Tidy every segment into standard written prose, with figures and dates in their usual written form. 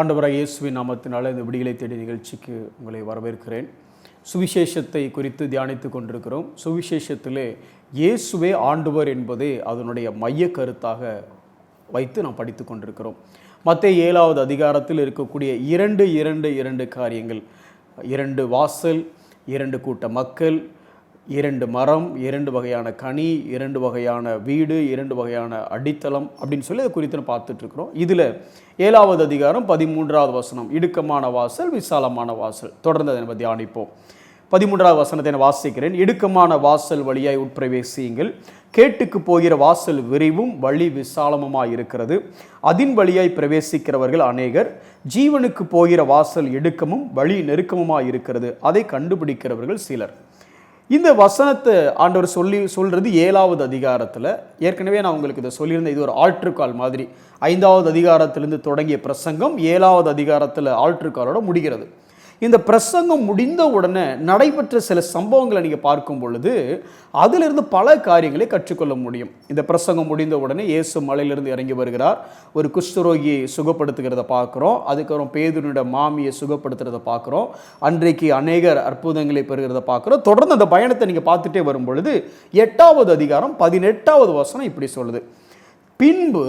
ஆண்டவராகிய இயேசுவின் நாமத்தினால இந்த விடியலை தேடி நிகழ்ச்சிக்கு உங்களை வரவேற்கிறேன். சுவிசேஷத்தை குறித்து தியானித்து கொண்டிருக்கிறோம். சுவிசேஷத்திலே இயேசுவே ஆண்டவர் என்பதே அதனுடைய மைய கருத்தாக வைத்து நாம் படித்து கொண்டிருக்கிறோம். மத்தேயு 7வது அதிகாரத்தில் இருக்கக்கூடிய இரண்டு காரியங்கள், 2 வாசல், 2 கூட்ட மக்கள், 2 மரம், 2 வகையான கனி, 2 வகையான வீடு, 2 வகையான அடித்தளம் அப்படின்னு சொல்லி அதை குறித்து பார்த்துட்டு இருக்கிறோம். இதில் 7வது அதிகாரம் 13வது வசனம், இடுக்கமான வாசல், விசாலமான வாசல். தொடர்ந்து அதை நம்ம தியானிப்போம். 13வது வசனத்தை நான் வாசிக்கிறேன். இடுக்கமான வாசல் வழியாய் உட்பிரவேசியுங்கள், கேட்டுக்கு போகிற வாசல் விரிவும் வழி விசாலமுமாய் இருக்கிறது, அதின் வழியாய் பிரவேசிக்கிறவர்கள் அநேகர். ஜீவனுக்கு போகிற வாசல் இடுக்கமும் வழி நெருக்கமுமாய் இருக்கிறது, அதை கண்டுபிடிக்கிறவர்கள் சிலர். இந்த வசனத்தை ஆண்டவர் சொல்கிறது 7வது அதிகாரத்தில். ஏற்கனவே நான் உங்களுக்கு இதை சொல்லியிருந்தேன். இது ஒரு ஆல்ட்ருக்கால் மாதிரி. 5வது அதிகாரத்திலிருந்து தொடங்கிய பிரசங்கம் 7வது அதிகாரத்தில் ஆல்ட்ருக்காலோட முடிகிறது. இந்த பிரசங்கம் முடிந்த உடனே நடைபெற்ற சில சம்பவங்களை நீங்கள் பார்க்கும் பொழுது அதிலிருந்து பல காரியங்களை கற்றுக்கொள்ள முடியும். இந்த பிரசங்கம் முடிந்த உடனே இயேசு மலையிலிருந்து இறங்கி வருகிறார். ஒரு குஷ்டரோகியை சுகப்படுத்துகிறத பார்க்குறோம். அதுக்கப்புறம் பேதுருடைய மாமியை சுகப்படுத்துகிறத பார்க்குறோம். அன்றைக்கு அநேகர் அற்புதங்களை பெறுகிறத பார்க்குறோம். தொடர்ந்து அந்த பயணத்தை நீங்கள் பார்த்துட்டே வரும் பொழுது 8வது அதிகாரம் 18வது வசனம் இப்படி சொல்லுது. பின்பு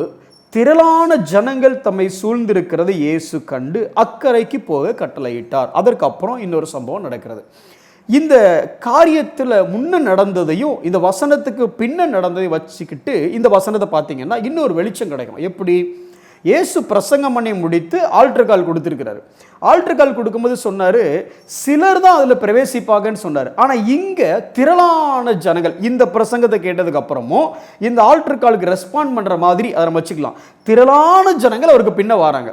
திரளான ஜனங்கள் தம்மை சூழ்ந்திருக்கிறது இயேசு கண்டு அக்கறைக்கு போக கட்டளையிட்டார். அதற்கப்புறம் இன்னொரு சம்பவம் நடக்கிறது. இந்த காரியத்தில் முன்ன நடந்ததையும் இந்த வசனத்துக்கு பின்ன நடந்ததையும் வச்சுக்கிட்டு இந்த வசனத்தை பார்த்தீங்கன்னா இன்னொரு வெளிச்சம் கிடைக்கும். எப்படி? இயேசு பிரசங்கம் பண்ணி முடித்து ஆல்ட்ருக்கால் கொடுத்துருக்கிறாரு. ஆல்ட்ருக்கால் கொடுக்கும்போது சொன்னார், சிலர் தான் அதில் பிரவேசிப்பாங்கன்னு சொன்னார். ஆனால் இங்கே திரளான ஜனங்கள் இந்த பிரசங்கத்தை கேட்டதுக்கு அப்புறமும் இந்த ஆல்ட்ருக்காலுக்கு ரெஸ்பாண்ட் பண்ணுற மாதிரி அதை நம்ம வச்சுக்கலாம். திரளான ஜனங்கள் அவருக்கு பின்ன வராங்க.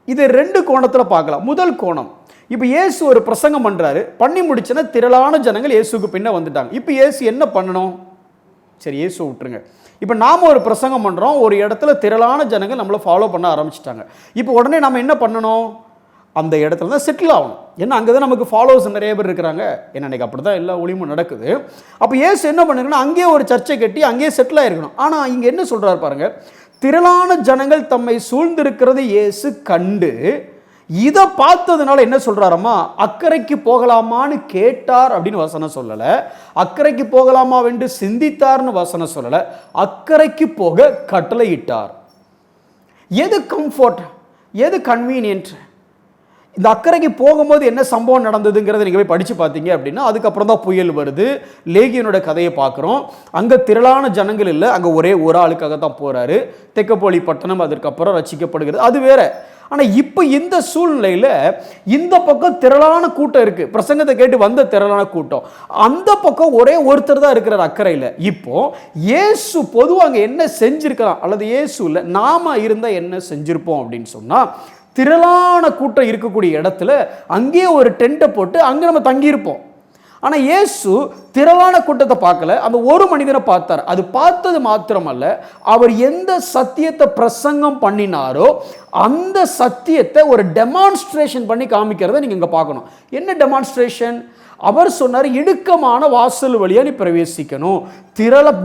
இதை 2 கோணத்தில் பார்க்கலாம். முதல் கோணம், இப்போ இயேசு ஒரு பிரசங்கம் பண்ணுறாரு, பண்ணி முடிச்சுன்னா திரளான ஜனங்கள் இயேசுக்கு பின்ன வந்துட்டாங்க. இப்போ இயேசு என்ன பண்ணணும்? சரி, இயேசு விட்டுருங்க. இப்போ நாம் ஒரு பிரசங்கம் பண்ணுறோம், ஒரு இடத்துல திரளான ஜனங்கள் நம்மளை ஃபாலோ பண்ண ஆரம்பிச்சிட்டாங்க. இப்போ உடனே நம்ம என்ன பண்ணணும்? அந்த இடத்துல தான் செட்டில் ஆகணும். ஏன்னா அங்கே தான் நமக்கு ஃபாலோவர்ஸ் நிறைய பேர் இருக்கிறாங்க. ஏன்னா இன்றைக்கி அப்படி தான் எல்லா ஒளியும் நடக்குது. அப்போ இயேசு என்ன பண்ணிருக்கணும்? அங்கேயே ஒரு சர்ச்சை கட்டி அங்கேயே செட்டில் ஆகிருக்கணும். ஆனால் இங்கே என்ன சொல்கிறார் பாருங்கள், திரளான ஜனங்கள் தம்மை சூழ்ந்திருக்கிறது இயேசு கண்டு, இதை பார்த்ததுனால என்ன சொல்றாரம்மா, அக்கறைக்கு போகலாமான்னு கேட்டார் அப்படின்னு வசனம் சொல்லலை. அக்கறைக்கு போகலாமா என்று சிந்தித்தார்னு வசனம் சொல்லலை. அக்கறைக்கு போக கட்டளையிட்டார். எது கம்ஃபர்ட், எது கன்வீனியன்ட்? இந்த அக்கறைக்கு போகும்போது என்ன சம்பவம் நடந்ததுங்கிறத நீங்கள் போய் படித்து பார்த்தீங்க அப்படின்னா அதுக்கப்புறம் தான் புயல் வருது. லேகியனோட கதையை பார்க்குறோம். அங்கே திரளான ஜனங்கள் இல்லை, அங்கே ஒரே ஒரு ஆளுக்காக தான் போகிறாரு. தெக்கப்போலி பட்டணம் அதற்கப்புறம் ரசிக்கப்படுகிறது, அது வேற. ஆனால் இப்போ இந்த சூழ்நிலையில் இந்த பக்கம் திரளான கூட்டம் இருக்குது, பிரசங்கத்தை கேட்டு வந்த திரளான கூட்டம். அந்த பக்கம் ஒரே ஒருத்தர் தான் இருக்கிறார் அக்கறையில். இப்போ இயேசு பொதுவாக அங்கே என்ன செஞ்சிருக்கலாம், அல்லது இயேசு இல்லை நாம இருந்தால் என்ன செஞ்சிருப்போம் அப்படின்னு சொன்னால், திரளான கூட்டம் இருக்கக்கூடிய இடத்துல அங்கேயே ஒரு டென்ட்டை போட்டு அங்கே நம்ம தங்கியிருப்போம். ஆனால் இயேசு திரளான கூட்டத்தை பார்க்கல, அந்த ஒரு மனிதனை பார்த்தார். அது பார்த்தது மாத்திரமல்ல, அவர் எந்த சத்தியத்தை பிரசங்கம் பண்ணினாரோ அந்த சத்தியத்தை ஒரு டெமான்ஸ்ட்ரேஷன் பண்ணி காமிக்கிறத நீங்கள் இங்கே பார்க்கணும். என்ன டெமான்ஸ்ட்ரேஷன்? அவர் சொன்னார், இடுக்கமான வாசல் வழியாக நீ பிரவேசிக்கணும்.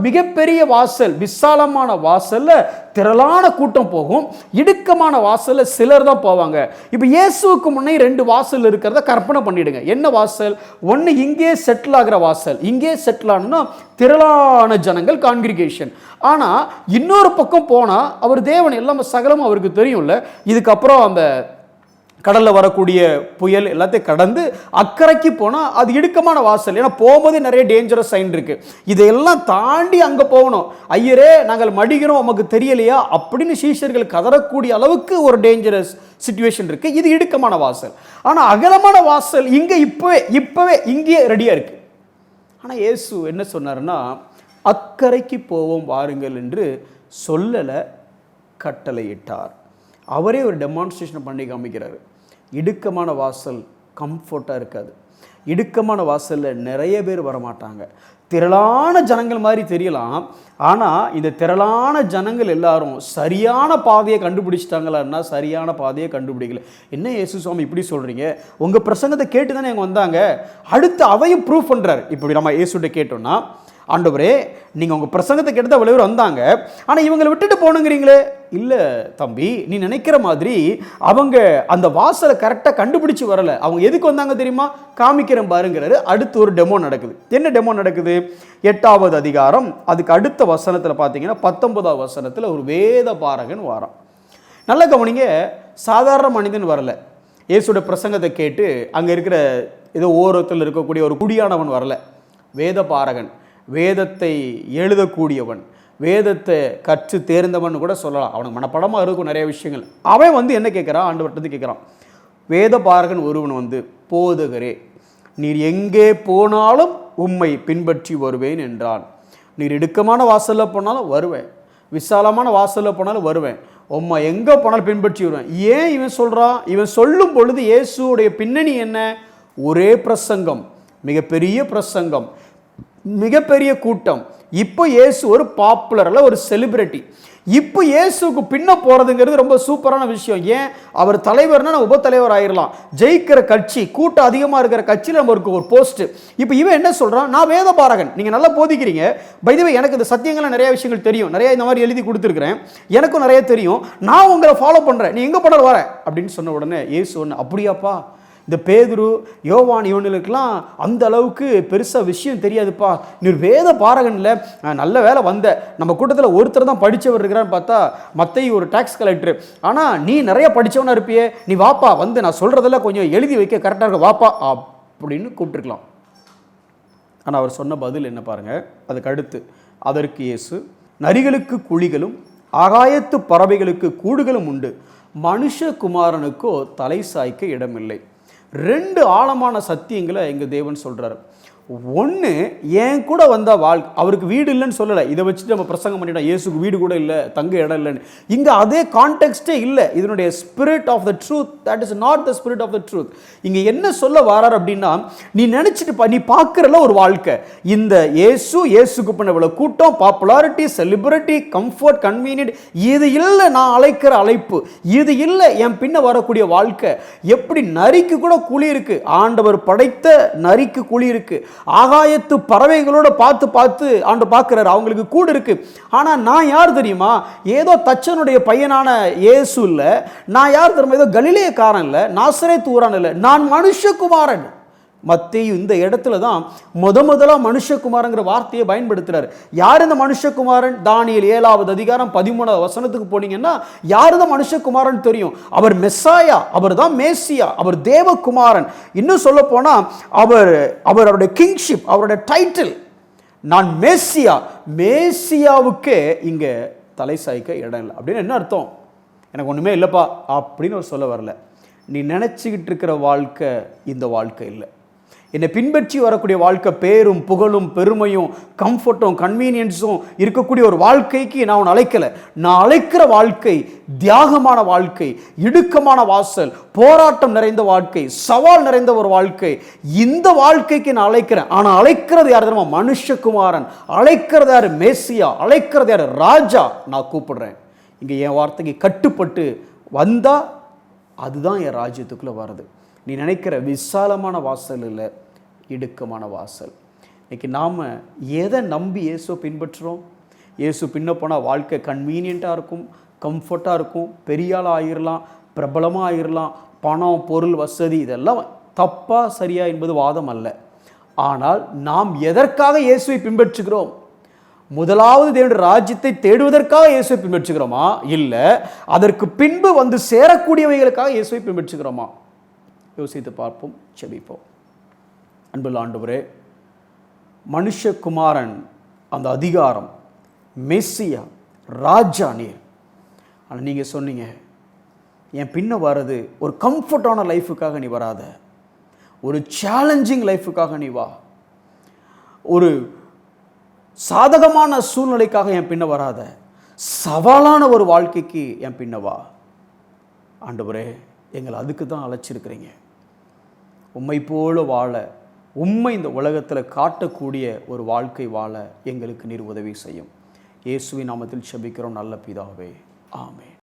மிகப்பெரிய வாசல், விசாலமான வாசல்ல திரளான கூட்டம் போகும், இடுக்கமான வாசல்ல சிலர் தான் போவாங்க. இப்போ இயேசுவுக்கு முன்னே 2 வாசல் இருக்கிறத கற்பனை பண்ணிடுங்க. என்ன வாசல்? ஒன்று இங்கே செட்டில் ஆகிற வாசல். இங்கே செட்டில் ஆனா திரளான ஜனங்கள், கான்கிரிகேஷன். ஆனால் இன்னொரு பக்கம் போனால் அவர் தேவன், எல்லாம் சகலமும் அவருக்கு தெரியும்ல. இதுக்கப்புறம் அந்த கடலில் வரக்கூடிய புயல் எல்லாத்தையும் கடந்து அக்கறைக்கு போனால் அது இடுக்கமான வாசல். ஏன்னா போகும்போது நிறைய டேஞ்சரஸ் சைன் இருக்குது. இதையெல்லாம் தாண்டி அங்கே போகணும். ஐயரே நாங்கள் மடிகிறோம், நமக்கு தெரியலையா அப்படின்னு சீஷர்கள் கதறக்கூடிய அளவுக்கு ஒரு டேஞ்சரஸ் சிச்சுவேஷன் இருக்குது. இது இடுக்கமான வாசல். ஆனால் அகலமான வாசல் இங்கே இப்போவே இங்கேயே ரெடியாக இருக்குது. ஆனால் இயேசு என்ன சொன்னார்னா, அக்கறைக்கு போவோம் வாருங்கள் என்று சொல்லலை, கட்டளையிட்டார். அவரே ஒரு டெமான்ஸ்ட்ரேஷன் பண்ணி காமிக்கிறாரு. இடுக்கமான வாசல் கம்ஃபர்ட்டாக இருக்காது. இடுக்கமான வாசலில் நிறைய பேர் வரமாட்டாங்க. திரளான ஜனங்கள் மாதிரி தெரியலாம். ஆனால் இந்த திரளான ஜனங்கள் எல்லாரும் சரியான பாதையை கண்டுபிடிச்சிட்டாங்களான்னா சரியான பாதையை கண்டுபிடிக்கல. என்ன இயேசு சுவாமி இப்படி சொல்கிறீங்க? உங்கள் பிரசங்கத்தை கேட்டு தானே இங்கே வந்தாங்க. அடுத்து அதையும் ப்ரூவ் பண்ணுறாரு. இப்படி நம்ம இயேசுகிட்ட கேட்டோம்னா, ஆண்டவரே நீங்கள் உங்கள் பிரசங்கத்தை கேட்டு தான் இவ்வளோ பேர் வந்தாங்க, ஆனால் இவங்களை விட்டுட்டு போகணுங்கிறீங்களே, இல்லை தம்பி, நீ நினைக்கிற மாதிரி அவங்க அந்த வாசலை கரெக்டாக கண்டுபிடிச்சு வரலை. அவங்க எதுக்கு வந்தாங்க தெரியுமா? காமிக்கிறேன் பாருங்கிறாரு. அடுத்து ஒரு டெமோ நடக்குது. என்ன டெமோ நடக்குது? 8வது அதிகாரம் அதுக்கு அடுத்த வசனத்தில் பார்த்தீங்கன்னா 19வது வசனத்தில் ஒரு வேத பாரகன் வாரான். நல்ல கவனிங்க, சாதாரண மனிதன் வரல. இயேசுவோட பிரசங்கத்தை கேட்டு அங்கே இருக்கிற ஏதோ ஓரத்தில் இருக்கக்கூடிய ஒரு குடியானவன் வரல. வேத பாரகன், வேதத்தை எழுதக்கூடியவன், வேதத்தை கற்று தேர்ந்தவன் கூட சொல்லலாம். அவனுக்கு மனப்படமாக இருக்கும் நிறைய விஷயங்கள். அவன் என்ன கேட்குறான்? ஆண்டவர்கிட்ட கேட்குறான். வேத பாரகன் ஒருவன் போதகரே, நீர் எங்கே போனாலும் உம்மை பின்பற்றி வருவேன் என்றான். நீர் இடுக்கமான வாசலில் போனாலும் வருவேன், விசாலமான வாசலில் போனாலும் வருவேன், உம்மை எங்கே போனாலும் பின்பற்றி வருவேன். ஏன் இவன் சொல்கிறான்? இவன் சொல்லும் பொழுது இயேசுடைய பின்னணி என்ன? ஒரே பிரசங்கம், மிகப்பெரிய பிரசங்கம், மிகப்பெரிய கூட்டம். இப்போ இயேசு ஒரு பாப்புலர் அல்ல, ஒரு செலிபிரிட்டி. இப்போ இயேசுக்கு பின்ன போகிறதுங்கிறது ரொம்ப சூப்பரான விஷயம். ஏன்? அவர் தலைவர்னா நம்ம உபத்தலைவர் ஆயிடலாம். ஜெயிக்கிற கட்சி, கூட்டம் அதிகமாக இருக்கிற கட்சியில் நம்ம ஒரு போஸ்ட்டு. இப்போ இவன் என்ன சொல்கிறான்? நான் வேத பாரகன், நீங்கள் நல்லா போதிக்கிறீங்க, பை தி வே எனக்கு இந்த சத்தியங்கள்லாம் நிறைய விஷயங்கள் தெரியும், நிறைய இந்த மாதிரி எழுதி கொடுத்துருக்குறேன், எனக்கும் நிறைய தெரியும், நான் உங்களை ஃபாலோ பண்ணுறேன், நீ எங்கே பண்ணாலும் வர அப்படின்னு சொன்ன உடனே இயேசு ஒன்று, அப்படியாப்பா, இந்த பேதுரு, யோவான் இவனுக்கெல்லாம் அந்த அளவுக்கு பெருசாக விஷயம் தெரியாதுப்பா, நீ வேத பாரகனில் நல்ல வேலை வந்த, நம்ம கூட்டத்தில் ஒருத்தர் தான் படித்தவர் இருக்கிறான்னு பார்த்தா மத்தேயு ஒரு டாக்ஸ் கலெக்டர், ஆனால் நீ நிறைய படித்தவனா இருப்பியே, நீ வாப்பா, நான் சொல்கிறதெல்லாம் கொஞ்சம் எழுதி வைக்க கரெக்டாக இருக்க, வாப்பா அப்படின்னு கூப்பிட்டுருக்கலாம். ஆனால் அவர் சொன்ன பதில் என்ன பாருங்கள். அதுக்கு அடுத்து, அதற்கு இயேசு, நரிகளுக்கு குழிகளும் ஆகாயத்து பறவைகளுக்கு கூடுகளும் உண்டு, மனுஷகுமாரனுக்கோ தலை சாய்க்க இடமில்லை. 2 ஆழமான சத்தியங்களை இங்கே தேவன் சொல்கிறார். ஒன்று, என் கூட வந்த அவருக்கு வீடு இல்லைன்னு சொல்லலை. இதை வச்சுட்டு நம்ம பிரசங்கம் பண்ணிட்டோம், இயேசுக்கு வீடு கூட இல்லை, தங்க இடம் இல்லைன்னு. இங்கே அதே கான்டெக்ஸ்டே இல்லை. இதனுடைய spirit of the truth, that is not the spirit of the truth. இங்கே என்ன சொல்ல வரார் அப்படின்னா, நீ நினச்சிட்டு நீ பார்க்குறல ஒரு வாழ்க்கை, இந்த இயேசுக்கு பண்ண இவ்வளோ கூட்டம், பாப்புலாரிட்டி, செலிபிரிட்டி, கம்ஃபர்ட், கன்வீனியன்ட், இது இல்லை நான் அழைக்கிற அழைப்பு, இது இல்லை என் பின்ன வரக்கூடிய வாழ்க்கை. எப்படி நரிக்கு கூட குழி இருக்கு, ஆண்டவர் படைத்த நரிக்கு குழி இருக்கு, ஆகாயத்து பறவைகளோட பார்த்து ஆண்டு பார்க்கிறார், அவங்களுக்கு கூடு இருக்கு. ஆனா நான் யார் தெரியுமா? ஏதோ தச்சனுடைய பையனான இயேசு இல்ல, நான் யார் தெரியுமா? ஏதோ கலிலேயக்காரன் இல்ல, நாசரேத்து ஊரான் இல்ல, நான் மனுஷகுமாரன். மத்தேயு இந்த இடத்துல தான் முதலா மனுஷகுமாரங்கிற வார்த்தையை பயன்படுத்துறாரு. யார் இந்த மனுஷகுமாரன்? தானியேல் 7வது அதிகாரம் 13வது வசனத்துக்கு போனீங்கன்னா யார் இந்த மனுஷகுமாரன் தெரியும். அவர் மெஸ்ஸாயா, அவர் தான் மேசியா, அவர் தேவகுமாரன். இன்னும் சொல்ல போனா அவருடைய கிங்ஷிப், அவருடைய டைட்டில், நான் மேசியா. மேசியாவுக்கே இங்க தலை சாய்க்க இடம் இல்லை. அப்படின்னு என்ன அர்த்தம்? எனக்கு ஒண்ணுமே இல்லைப்பா அப்படின்னு அவர் சொல்ல வரல. நீ நினைச்சுக்கிட்டு இருக்கிற வாழ்க்கை இந்த வாழ்க்கை இல்லை. என்னை பின்பற்றி வரக்கூடிய வாழ்க்கை பேரும் புகழும் பெருமையும் கம்ஃபர்ட்டும் கன்வீனியன்ஸும் இருக்கக்கூடிய ஒரு வாழ்க்கைக்கு நான் உன்னை அழைக்கலை. நான் அழைக்கிற வாழ்க்கை தியாகமான வாழ்க்கை, இடுக்கமான வாசல், போராட்டம் நிறைந்த வாழ்க்கை, சவால் நிறைந்த ஒரு வாழ்க்கை. இந்த வாழ்க்கைக்கு நான் அழைக்கிறேன். ஆனால் அழைக்கிறது யார் தெரியுமா? மனுஷகுமாரன். அழைக்கிறது யார்? மேசியா. அழைக்கிறது யார்? ராஜா. நான் கூப்பிடுறேன். இங்கே என் வார்த்தைக்கு கட்டுப்பட்டு வந்தா அதுதான் என் ராஜ்யத்துக்குள்ளே வருது. நீ நினைக்கிற விசாலமான வாசல் இல்லை, இடுக்கமான வாசல். இன்னைக்கு நாம் எதை நம்பி இயேசு பின்பற்றுறோம்? இயேசு பின்ன போனால் வாழ்க்கை கன்வீனியண்ட்டாக இருக்கும், கம்ஃபர்ட்டாக இருக்கும், பெரியாளாக ஆயிடலாம், பிரபலமாக ஆயிடலாம், பணம் பொருள் வசதி, இதெல்லாம் தப்பா சரியா என்பது வாதம் அல்ல. ஆனால் நாம் எதற்காக இயேசுவை பின்பற்றுகிறோம்? முதலாவது தேவனுடைய ராஜ்யத்தை தேடுவதற்காக இயேசுவை பின்பற்றுகிறோமா, இல்லை அதற்கு பின்பு வந்து சேரக்கூடியவைகளுக்காக இயேசுவை பின்பற்றுகிறோமா? யோசித்து பார்ப்போம், செபிப்போம். அன்புள்ள ஆண்டவரே, மனுஷகுமாரன் அந்த அதிகாரம், மெஸ்ஸியா, ராஜா நீர். ஆனால் நீங்கள் சொன்னீங்க, என் பின்ன வர்றது ஒரு கம்ஃபர்டான லைஃபுக்காக நீ வராத, ஒரு சேலஞ்சிங் லைஃபுக்காக நீ வா, ஒரு சாதகமான சூழ்நிலைக்காக என் பின்ன வராத, சவாலான ஒரு வாழ்க்கைக்கு என் பின்ன வா. ஆண்டவரே, எங்களை அதுக்கு தான் அழைச்சிருக்கிறீங்க. உம்மை போல வாழ, உம்மை இந்த உலகத்தில் காட்டக்கூடிய ஒரு வாழ்க்கை வாழ எங்களுக்கு நீர் உதவி செய்யும். இயேசுவின் நாமத்தில் செபிக்கிறோம் நல்ல பிதாவே, ஆமென்.